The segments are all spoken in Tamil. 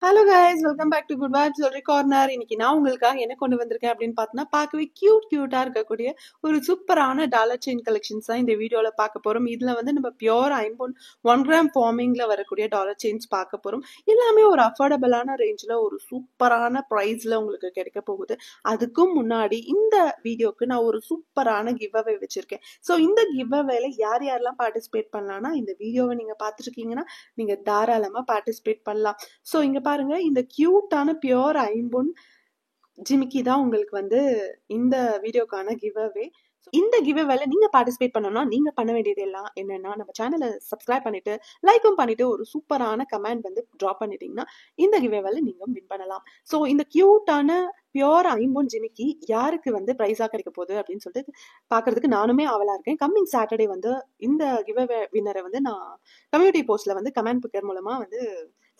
Hello guys, welcome back to good vibes சொல்ற கார்னர். இன்னைக்கு நான் உங்களுக்காக என்ன கொண்டு வந்திருக்கேன் அப்படின்னு பார்த்தோன்னா, பார்க்கவே கியூட்டா இருக்கக்கூடிய ஒரு சூப்பரான டாலர் செயின் கலெக்ஷன்ஸ் தான் இந்த வீடியோல பார்க்க போறோம். இதுல வந்து நம்ம பியோர் ஐம்பொன் 1 கிராம் ஃபார்மிங்ல வரக்கூடிய டாலர் செயின்ஸ் பார்க்க போறோம். எல்லாமே ஒரு அஃபோர்டபுளான ரேஞ்சில் ஒரு சூப்பரான ப்ரைஸ்ல உங்களுக்கு கிடைக்க போகுது. அதுக்கும் முன்னாடி இந்த வீடியோக்கு நான் ஒரு சூப்பரான கிவ் அவே வச்சிருக்கேன். ஸோ இந்த கிவ் அவேல யார் யாரெல்லாம் பார்ட்டிசிபேட் பண்ணலாம்னா, இந்த வீடியோவை நீங்க பார்த்துருக்கீங்கன்னா நீங்க தாராளமா பார்ட்டிசிபேட் பண்ணலாம். ஸோ இங்க பாருங்க, இந்த கியூட்டான பியோர் ஐம்பொன் ஜிமிக்கி தான் உங்களுக்கு வந்து இந்த வீடியோக்கான கிவ் அவே. இந்த கிவ் அவேல நீங்க பார்ட்டிசிபேட் பண்ணணும்னா நீங்க பண்ண வேண்டியது எல்லாம் என்னன்னா, நம்ம சேனலை சப்ஸ்கிரைப் பண்ணிட்டு லைக்கும் பண்ணிட்டு ஒரு சூப்பரான கமெண்ட் வந்து ட்ராப் பண்ணிட்டீங்கன்னா இந்த கிவ் அவேல நீங்க வின் பண்ணலாம். ஸோ இந்த கியூட்டான பியோர் ஐம்பொன் ஜிமிக்கி யாருக்கு வந்து பிரைஸா கிடைக்க போகுது அப்படின்னு சொல்லிட்டு பாக்குறதுக்கு நானுமே ஆவலா இருக்கேன். கம்மிங் சாட்டர்டே வந்து இந்த கிவ் அவே வின்னரை வந்து நான் கம்யூனிட்டி போஸ்ட்ல வந்து கமெண்ட் பிக்கர் மூலமா வந்து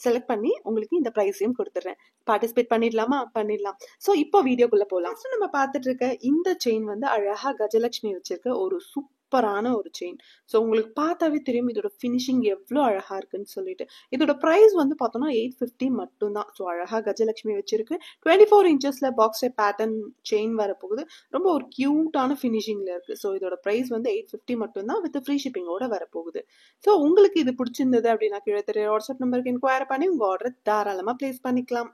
செலக்ட் பண்ணி உங்களுக்கு இந்த பிரைஸையும் கொடுத்துறேன். பார்ட்டிசிபேட் பண்ணிடலாமா? பண்ணிடலாம். ஸோ இப்போ வீடியோக்குள்ள போகலாம். நம்ம பார்த்துட்டு இருக்க இந்த செயின் வந்து அழகா கஜலட்சுமி வச்சிருக்க ஒரு சூப்பரான ஒரு செயின். ஸோ உங்களுக்கு பார்த்தாவே தெரியும் இதோட ஃபினிஷிங் எவ்வளோ அழகா இருக்குன்னு சொல்லிட்டு. இதோட ப்ரைஸ் வந்து பார்த்தோம்னா 850 மட்டும்தான். ஸோ அழகா கஜலட்சுமி வச்சிருக்கு. 24 இன்ச்சஸ்ல பாக்ஸ் டைப் பேட்டர்ன் செயின் வரப்போகுது. ரொம்ப ஒரு கியூட்டான ஃபினிஷிங்ல இருக்கு. ஸோ இதோட ப்ரைஸ் வந்து 850 மட்டும்தான் வித் ஃப்ரீ ஷிப்பிங்கோட வரப்போகுது. ஸோ உங்களுக்கு இது பிடிச்சிருந்தது அப்படின்னா கீழே தெரிய வாட்ஸ்அப் நம்பருக்கு என்கொயர் பண்ணி உங்க ஆர்டர் தாராளமா பிளேஸ் பண்ணிக்கலாம்.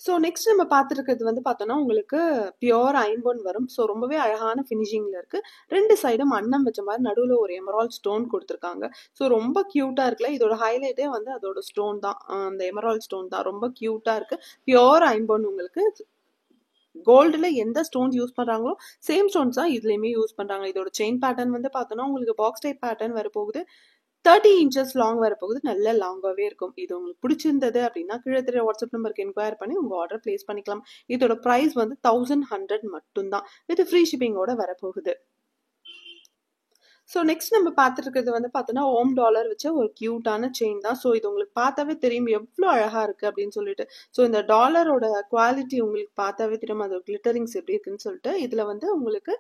ஸோ நெக்ஸ்ட் நம்ம பார்த்துருக்கிறது வந்து பார்த்தோன்னா உங்களுக்கு பியோர் ஐம்பொன் வரும். ஸோ ரொம்பவே அழகான ஃபினிஷிங்கில் இருக்கு. 2 சைடும் அன்னம் வச்ச மாதிரி நடுவில் ஒரு எமரால்ட் ஸ்டோன் கொடுத்துருக்காங்க. ஸோ ரொம்ப கியூட்டாக இருக்குல்ல. இதோட ஹைலைட்டே வந்து அதோட ஸ்டோன் தான், அந்த எமரால்ட் ஸ்டோன் தான். ரொம்ப கியூட்டாக இருக்கு. பியோர் ஐம்பொன் உங்களுக்கு கோல்டுல எந்த ஸ்டோன்ஸ் யூஸ் பண்றாங்களோ சேம் ஸ்டோன்ஸ் தான் இதுலயுமே யூஸ் பண்றாங்க. இதோட செயின் பேட்டர்ன் வந்து பார்த்தோன்னா உங்களுக்கு பாக்ஸ் டைப் பேட்டர்ன் வரப்போகுது. 30 இன்ச்சஸ் லாங் வரப்போகுது. நல்ல லாங்காகவே இருக்கும். இது உங்களுக்கு பிடிச்சிருந்தது அப்படின்னா கீழே தெரிய வாட்ஸ்அப் நம்பருக்கு என்கொயர் பண்ணி உங்க ஆர்டர் பிளேஸ் பண்ணிக்கலாம். இதோட ப்ரைஸ் வந்து 1100 மட்டும்தான் வித் ஃப்ரீ ஷிப்பிங்கோட வரப்போகுது. ஸோ நெக்ஸ்ட் நம்ம பார்த்துட்டு இருக்கிறது வந்து பார்த்தோன்னா ஓம் டாலர் வச்ச ஒரு கியூட்டான செயின் தான். ஸோ இது உங்களுக்கு பார்த்தாவே தெரியும் எவ்வளோ அழகா இருக்கு அப்படின்னு சொல்லிட்டு. ஸோ இந்த டாலரோட குவாலிட்டி உங்களுக்கு பார்த்தாவே தெரியும் அதோட கிளிட்டரிங்ஸ் எப்படி இருக்குன்னு சொல்லிட்டு. இதுல வந்து உங்களுக்கு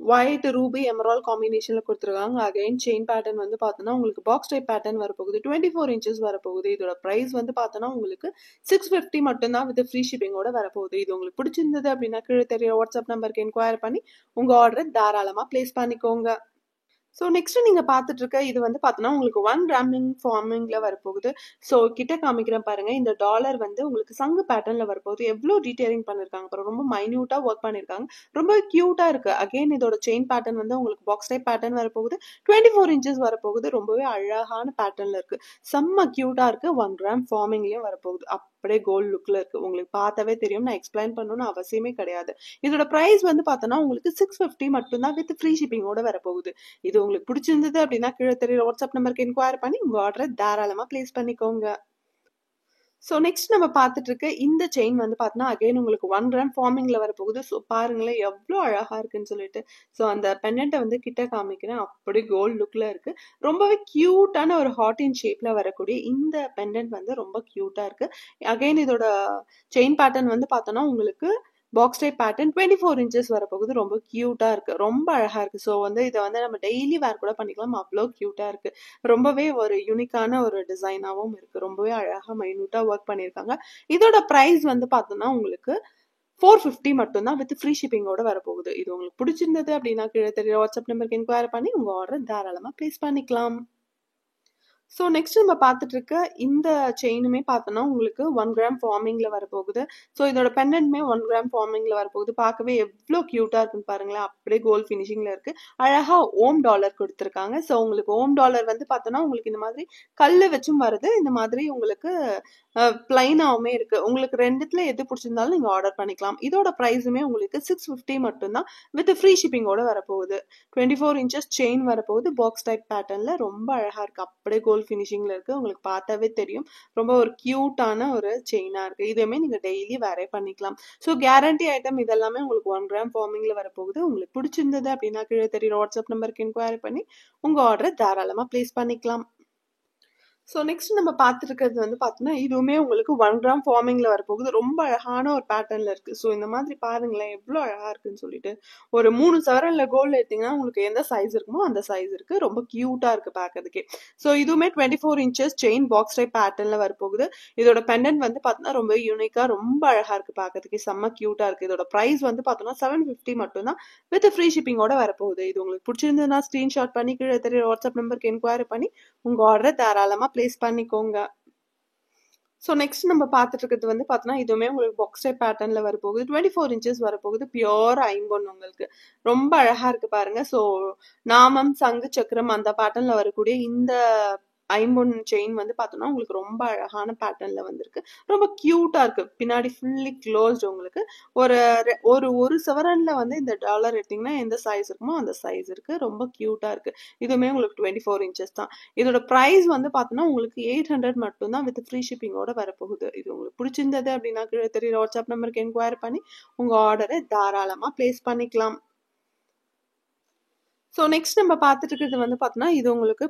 ஒயிட் ரூபி எமரால் காம்பினேஷன்ல கொடுத்துருக்காங்க. அகைன் செயின் பேட்டர்ன் வந்து பார்த்தோன்னா உங்களுக்கு பாக்ஸ் டைப் பேட்டர்ன் வரப்போகுது. 24 இன்ச்சஸ் வரப்போகுது. இதோட ப்ரைஸ் வந்து பார்த்தோன்னா உங்களுக்கு 650 மட்டும்தான் வித் ஃப்ரீ ஷிப்பிங்கோட வரப்போகுது. இது உங்களுக்கு பிடிச்சிருந்தது அப்படின்னா கீழே தெரிய வாட்ஸ்அப் நம்பருக்கு என்கொயர் பண்ணி உங்க ஆர்டரை தாராளமா பிளேஸ் பண்ணிக்கோங்க. ஸோ நெக்ஸ்ட் நீங்க பார்த்துட்டு இருக்க இது வந்து பார்த்தோன்னா உங்களுக்கு 1 கிராமிங் ஃபார்மிங்ல வரப்போகுது. ஸோ கிட்ட காமிக்கிறேன் பாருங்க. இந்த டாலர் வந்து உங்களுக்கு சங்கு பேட்டர்ன்ல வரப்போகுது. எவ்வளோ டீடைலிங் பண்ணிருக்காங்க பாருங்க. ரொம்ப மைன்யூட்டா ஒர்க் பண்ணிருக்காங்க. ரொம்ப கியூட்டா இருக்கு. அகைன் இதோட செயின் பேட்டர்ன் வந்து உங்களுக்கு பாக்ஸ் டைப் பேட்டர்ன் வரப்போகுது. 24 இன்ச்சஸ் வரப்போகுது. ரொம்பவே அழகான பேட்டர்ன்ல இருக்கு. செம்ம கியூட்டா இருக்கு. 1 கிராம் ஃபார்மிங்லயும் வரப்போகுது. அப்படியே கோல்ட் லுக்ல இருக்கு. உங்களுக்கு பார்த்தாவே தெரியும். நான் எக்ஸ்பிளைன் பண்ணணும்னு அவசியமே கிடையாது. இதோட பிரைஸ் வந்து பார்த்தோன்னா உங்களுக்கு 650 மட்டும்தான் வித் ஃப்ரீ ஷிப்பிங்கோட வரப்போகுது. இது உங்களுக்கு பிடிச்சிருந்தது அப்படின்னா கீழே தெரிய வாட்ஸ்அப் நம்பருக்கு என்கொயர் பண்ணி உங்க ஆர்டரை தாராளமா பிளேஸ் பண்ணிக்கோங்க. ஸோ நெக்ஸ்ட் நம்ம பார்த்துட்டு இருக்க இந்த செயின் வந்து பார்த்தோன்னா அகைன் உங்களுக்கு 1 கிராம் ஃபார்மிங்ல வரப்போகுது. ஸோ பாருங்களேன் எவ்வளோ அழகா இருக்குன்னு சொல்லிட்டு. ஸோ அந்த பெண்டன்ட்டை வந்து கிட்ட காமிக்கிறேன். அப்படி கோல்ட் லுக்ல இருக்கு. ரொம்பவே கியூட்டான ஒரு ஹார்ட் இன் ஷேப்ல வரக்கூடிய இந்த பெண்டன்ட் வந்து ரொம்ப கியூட்டா இருக்கு. அகைன் இதோட செயின் பேட்டர்ன் வந்து பார்த்தோன்னா உங்களுக்கு பாக்ஸ் டைப் பேட்டர்ன் 24 இன்ச்சஸ் வரப்போகுது. ரொம்ப கியூட்டா இருக்கு. ரொம்ப அழகா இருக்கு. ஸோ வந்து இதை வந்து நம்ம டெய்லி வேர் கூட பண்ணிக்கலாம். அவ்வளோ கியூட்டா இருக்கு. ரொம்பவே ஒரு யூனிக்கான ஒரு டிசைனாகவும் இருக்கு. ரொம்பவே அழகா மைன்யூட்டா ஒர்க் பண்ணியிருக்காங்க. இதோட ப்ரைஸ் வந்து பார்த்தோன்னா உங்களுக்கு 450 மட்டும்தான் வித் ஃப்ரீ ஷிப்பிங்கோட வரப்போகுது. இது உங்களுக்கு பிடிச்சிருந்தது அப்படின்னா கீழே தெரிய வாட்ஸ்அப் நம்பருக்கு என்கொயர் பண்ணி உங்க ஆர்டர் தாராளமா பிளேஸ் பண்ணிக்கலாம். ஸோ நெக்ஸ்ட் நம்ம பார்த்துட்டு இருக்க இந்த செயினுமே பார்த்தோன்னா உங்களுக்கு 1 கிராம் ஃபார்மிங்ல வரப்போகுது. ஸோ இதோட பெண்டன்ட்மே 1 கிராம் ஃபார்மிங்ல வரப்போகுது. பார்க்கவே எவ்வளோ கியூட்டா இருக்குன்னு பாருங்களேன். அப்படியே கோல்ட் ஃபினிஷிங்ல இருக்கு. அழகா ஓம் டாலர் கொடுத்துருக்காங்க. ஸோ உங்களுக்கு ஓம் டாலர் வந்து பார்த்தோன்னா உங்களுக்கு இந்த மாதிரி கல்லு வச்சும் வருது. இந்த மாதிரி உங்களுக்கு பிளைனாவுமே இருக்கு. உங்களுக்கு ரெண்டுத்துல எது பிடிச்சிருந்தாலும் நீங்க ஆர்டர் பண்ணிக்கலாம். இதோட ப்ரைஸுமே உங்களுக்கு 650 மட்டும்தான் வித் ஃப்ரீ ஷிப்பிங்கோட வரப்போகுது. 24 இன்ச்சஸ் செயின் வரப்போகுது. பாக்ஸ் டைப் பேட்டர்ன்ல ரொம்ப அழகா இருக்கு. அப்படியே கோல்ட் ஃபினிஷிங்ல இருக்கு. உங்களுக்கு பார்த்தாவே தெரியும். ரொம்ப ஒரு கியூட்டான ஒரு செயினா இருக்கு. இதுவுமே நீங்க டெய்லி வேரே பண்ணிக்கலாம். ஸோ கேரண்டி ஐட்டம் இதெல்லாமே உங்களுக்கு 1 கிராம் ஃபார்மிங்ல வரப்போகுது. உங்களுக்கு பிடிச்சிருந்தது அப்படின்னா கீழே தெரியுற வாட்ஸ்அப் நம்பருக்கு என்கொயரி பண்ணி உங்க ஆர்டரை தாராளமா பிளேஸ் பண்ணிக்கலாம். ஸோ நெக்ஸ்ட் நம்ம பார்த்துருக்கிறது வந்து பார்த்தோம்னா இதுவுமே உங்களுக்கு 1 கிராம் ஃபார்மிங்கில் வரப்போகுது. ரொம்ப அழகான ஒரு பேட்டர்னில் இருக்குது. ஸோ இந்த மாதிரி பாருங்களேன் எவ்வளோ அழகாக இருக்குன்னு சொல்லிட்டு. ஒரு 3 சவரனில் கோல்டு எடுத்திங்கன்னா உங்களுக்கு எந்த சைஸ் இருக்குமோ அந்த சைஸ் இருக்குது. ரொம்ப க்யூட்டாக இருக்குது பார்க்கறதுக்கே. ஸோ இதுவுமே 24 இன்ச்சஸ் செயின் பாக்ஸ் டைப் பேட்டர்னில் வரப்போகுது. இதோட பெண்டன்ட் வந்து பார்த்தோன்னா ரொம்ப யூனிக்காக ரொம்ப அழகாக இருக்குது பார்க்கறதுக்கே. செம்ம க்யூட்டாக இருக்குது. இதோட ப்ரைஸ் வந்து பார்த்தோன்னா 750 மட்டும்தான் வித் ஃப்ரீ ஷிப்பிங்கோட வரப்போகுது. இது உங்களுக்கு பிடிச்சிருந்ததுன்னா ஸ்க்ரீன்ஷாட் பண்ணி கீழே தெரிய வாட்ஸ்அப் நம்பருக்கு என்கொயரி பண்ணி உங்கள் ஆர்டரை தாராளமாக ப்ளேஸ் பண்ணிக்கோங்க. ஸோ நெக்ஸ்ட் நம்ம பார்த்துட்டு இருக்கிறது வந்து பார்த்தோன்னா இதுவுமே உங்களுக்கு பாக்ஸ் டைப் பேட்டர்னில் வரப்போகுது. 24 இன்ச்சஸ் வரப்போகுது. பியோர் ஐம்பொன் உங்களுக்கு ரொம்ப அழகாக இருக்குது பாருங்க. ஸோ நாமம் சங்கு சக்கரம் அந்த பேட்டர்னில் வரக்கூடிய இந்த ஐம்பொன் செயின் வந்து பார்த்தோன்னா உங்களுக்கு ரொம்ப அழகான பேட்டர்னில் வந்திருக்கு. ரொம்ப க்யூட்டாக இருக்குது. பின்னாடி ஃபுல்லி க்ளோஸ்டு உங்களுக்கு. ஒரு ஒரு சவரனில் வந்து இந்த டாலர் எடுத்திங்கன்னா எந்த சைஸ் இருக்குமோ அந்த சைஸ் இருக்குது. ரொம்ப க்யூட்டாக இருக்குது. இதுவுமே உங்களுக்கு 24 இன்ச்சஸ் தான். இதோட ப்ரைஸ் வந்து பார்த்தோன்னா உங்களுக்கு 800 மட்டும்தான் வித் ஃப்ரீ ஷிப்பிங்கோட வரப்போகுது. இது உங்களுக்கு பிடிச்சிருந்தது அப்படின்னா கீழே தெரியுற வாட்ஸ்அப் நம்பருக்கு என்கொயரி பண்ணி உங்கள் ஆர்டரை தாராளமாக ப்ளேஸ் பண்ணிக்கலாம். ஸோ நெக்ஸ்ட் நம்ம பார்த்துட்டு இருக்கிறது வந்து பார்த்தோன்னா இது உங்களுக்கு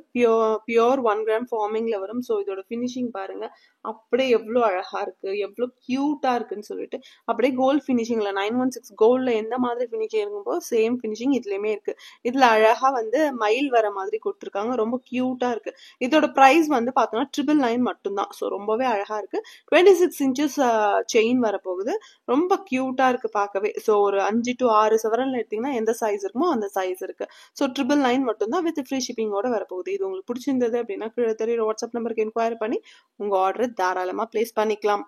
பியோர் 1 கிராம் ஃபார்மிங்கில் வரும். ஸோ இதோட ஃபினிஷிங் பாருங்கள் அப்படியே எவ்வளோ அழகாக இருக்குது, எவ்வளோ க்யூட்டாக இருக்குன்னு சொல்லிட்டு. அப்படியே கோல்டு ஃபினிஷிங்கில் 916 கோல்டில் எந்த மாதிரி ஃபினிஷிங் இருக்கும்போது சேம் ஃபினிஷிங் இதுலேயுமே இருக்குது. இதில் அழகாக வந்து மயில் வர மாதிரி கொடுத்துருக்காங்க. ரொம்ப க்யூட்டாக இருக்குது. இதோட ப்ரைஸ் வந்து பார்த்தோன்னா 999 மட்டும்தான். ஸோ ரொம்பவே அழகாக இருக்குது. 26 இன்ச்சஸ் செயின் வரப்போகுது. ரொம்ப க்யூட்டாக இருக்குது பார்க்கவே. ஸோ ஒரு 5 to 6 சவரனில் எடுத்திங்கன்னா எந்த சைஸ் இருக்குமோ அந்த சைஸ் இருக்குது. ஸோ 999 மட்டும்தான் வித் ஃப்ரீ ஷிப்பிங்கோட வரப்போகுது. இது உங்களுக்கு பிடிச்சிருந்தது அப்படின்னா கீழே தெரியுற வாட்ஸ்அப் நம்பருக்கு என்கொயரி பண்ணி உங்கள் ஆர்டரை தாராளமாக ப்ளேஸ் பண்ணிக்கலாம்.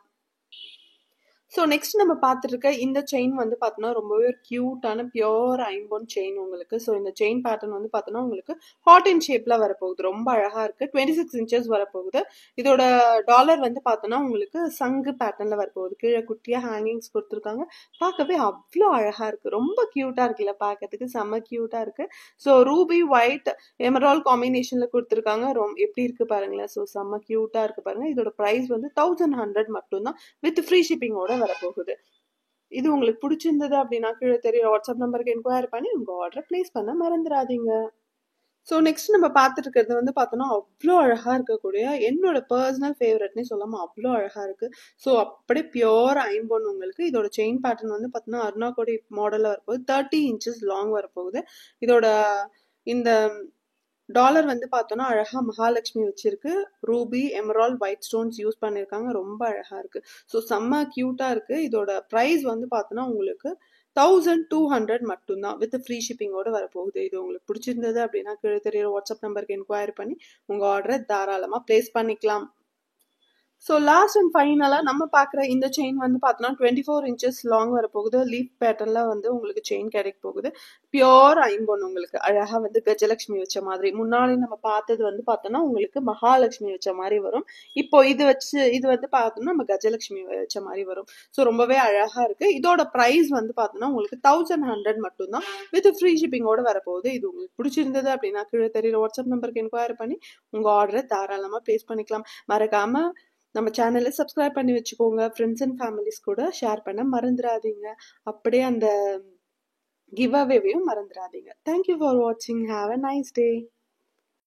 ஸோ நெக்ஸ்ட் நம்ம பார்த்துட்டு இருக்க இந்த செயின் வந்து பார்த்தோன்னா ரொம்பவே ஒரு க்யூட்டான பியோர் ஐம்பொன் செயின் உங்களுக்கு. ஸோ இந்த செயின் பேட்டர்ன் வந்து பார்த்தோன்னா உங்களுக்கு ஹார்ட் இன் ஷேப்பில் வரப்போகுது. ரொம்ப அழகாக இருக்குது. 26 இன்ச்சஸ் வரப்போகுது. இதோட டாலர் வந்து பார்த்தோன்னா உங்களுக்கு சங்கு பேட்டர்னில் வரப்போகுது. கீழே குட்டியாக ஹேங்கிங்ஸ் கொடுத்துருக்காங்க. பார்க்கவே அவ்வளோ அழகாக இருக்குது. ரொம்ப க்யூட்டாக இருக்குல்ல பார்க்கறதுக்கு. செம்ம க்யூட்டாக இருக்குது. ஸோ ரூபி ஒயிட் எமரால் காம்பினேஷனில் கொடுத்துருக்காங்க. எப்படி இருக்குது பாருங்களேன். ஸோ செம்ம க்யூட்டாக இருக்குது பாருங்கள். இதோட ப்ரைஸ் வந்து 1100 மட்டும்தான் வித் ஃப்ரீ ஷிப்பிங்கோட வரப்போகுது. இது உங்களுக்கு பிடிச்சிருந்தது அப்படின்னா கீழே தெரியுற வாட்ஸ்அப் நம்பருக்கு என்கொயரி பண்ணி உங்கள் ஆர்டரை ப்ளேஸ் பண்ண மறந்துடாதீங்க. ஸோ நெக்ஸ்ட் நம்ம பார்த்துட்டு இருக்கிறது வந்து பார்த்தோன்னா அவ்வளோ அழகாக இருக்கக்கூடிய என்னோட பர்சனல் ஃபேவரட்னே சொல்லாமல் அவ்வளோ அழகாக இருக்குது. ஸோ அப்படியே பியோர் ஐம்பொன் உங்களுக்கு. இதோட செயின் பேட்டர்ன் வந்து பார்த்தோன்னா அருணாக்கோடி மாடலில் வரப்போகுது. 30 இன்ச்சஸ் லாங் வரப்போகுது. இதோட இந்த டாலர் வந்து பார்த்தோன்னா அழகாக மகாலட்சுமி வச்சிருக்கு. Ruby Emerald white stones use பண்ணியிருக்காங்க. ரொம்ப அழகாக இருக்குது. ஸோ செம்ம க்யூட்டாக இருக்குது. இதோட ப்ரைஸ் வந்து பார்த்தோன்னா உங்களுக்கு 1200 மட்டும்தான் வித் ஃப்ரீ ஷிப்பிங்கோட வரப்போகுது. இது உங்களுக்கு பிடிச்சிருந்தது அப்படின்னா கீழே தெரியுற வாட்ஸ்அப் நம்பருக்கு என்கொயரி பண்ணி உங்கள் ஆர்டரை தாராளமாக ப்ளேஸ் பண்ணிக்கலாம். ஸோ லாஸ்ட் அண்ட் ஃபைனலாக நம்ம பார்க்குற இந்த செயின் வந்து பார்த்தோன்னா 24 இன்ச்சஸ் லாங் வரப்போகுது. லீஃப் பேட்டர்னில் வந்து உங்களுக்கு செயின் கிடைக்க போகுது. பியோர் ஐம்பொன் உங்களுக்கு அழகாக வந்து கஜலட்சுமி வச்ச மாதிரி. முன்னாடி நம்ம பார்த்தது வந்து பார்த்தோன்னா உங்களுக்கு மகாலட்சுமி வச்ச மாதிரி வரும். இப்போ இது வந்து பார்த்தோம்னா நம்ம கஜலட்சுமி வச்ச மாதிரி வரும். ஸோ ரொம்பவே அழகாக இருக்குது. இதோட ப்ரைஸ் வந்து பார்த்தோன்னா உங்களுக்கு 1100 மட்டும்தான் வித் ஃப்ரீ ஷிப்பிங்கோட வரப்போகுது. இது உங்களுக்கு பிடிச்சிருந்தது அப்படின்னா கீழே தெரியுற வாட்ஸ்அப் நம்பருக்கு என்கொயரி பண்ணி உங்கள் ஆர்டரை தாராளமாக ப்ளேஸ் பண்ணிக்கலாம். மறக்காமல் நம்ம சேனலை சப்ஸ்கிரைப் பண்ணி வச்சுக்கோங்க. ஃப்ரெண்ட்ஸ் அண்ட் ஃபேமிலிஸ் கூட ஷேர் பண்ண மறந்துடாதீங்க. அப்படியே அந்த கிவ் அவேவையும் மறந்துடாதீங்க. தேங்க்யூ ஃபார் வாட்சிங். Have a nice day.